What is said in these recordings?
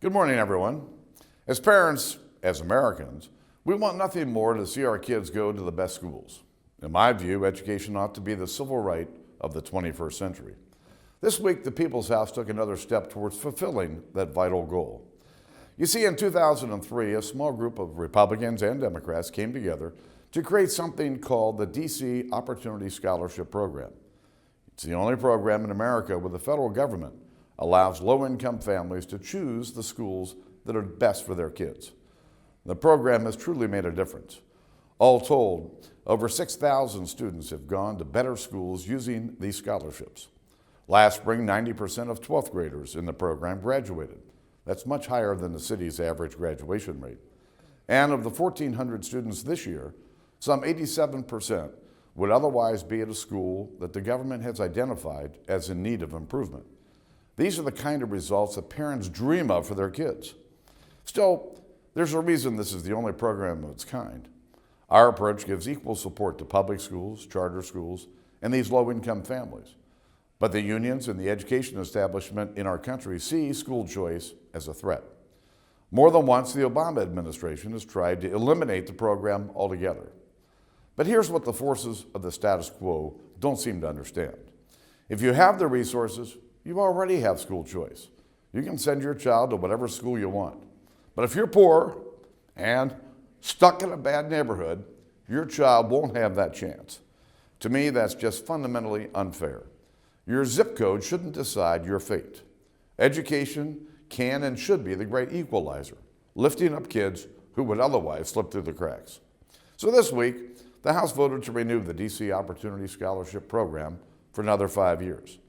Good morning, everyone. As parents, as Americans, we want nothing more to see our kids go to the best schools. In my view, education ought to be the civil right of the 21st century. This week, the People's House took another step towards fulfilling that vital goal. You see, in 2003, a small group of Republicans and Democrats came together to create something called the DC Opportunity Scholarship Program. It's the only program in America where the federal government allows low-income families to choose the schools that are best for their kids. The program has truly made a difference. All told, over 6,000 students have gone to better schools using these scholarships. Last spring, 90% of 12th graders in the program graduated. That's much higher than the city's average graduation rate. And of the 1,400 students this year, some 87% would otherwise be at a school that the government has identified as in need of improvement. These are the kind of results that parents dream of for their kids. Still, there's a reason this is the only program of its kind. Our approach gives equal support to public schools, charter schools, and these low-income families. But the unions and the education establishment in our country see school choice as a threat. More than once, the Obama administration has tried to eliminate the program altogether. But here's what the forces of the status quo don't seem to understand. If you have the resources, you already have school choice. You can send your child to whatever school you want. But if you're poor and stuck in a bad neighborhood, your child won't have that chance. To me, that's just fundamentally unfair. Your zip code shouldn't decide your fate. Education can and should be the great equalizer, lifting up kids who would otherwise slip through the cracks. So this week, the House voted to renew the DC Opportunity Scholarship Program for another 5 years.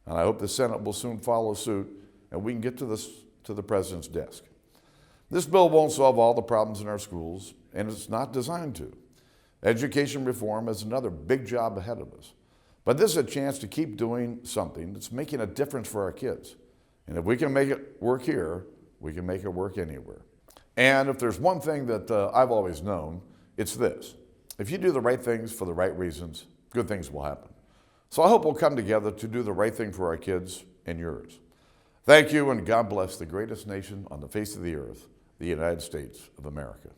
And I hope the Senate will soon follow suit and we can get to the president's desk. This bill won't solve all the problems in our schools, and it's not designed to. Education reform is another big job ahead of us. But this is a chance to keep doing something that's making a difference for our kids. And if we can make it work here, we can make it work anywhere. And if there's one thing that I've always known, it's this. If you do the right things for the right reasons, good things will happen. So I hope we'll come together to do the right thing for our kids and yours. Thank you, and God bless the greatest nation on the face of the earth, the United States of America.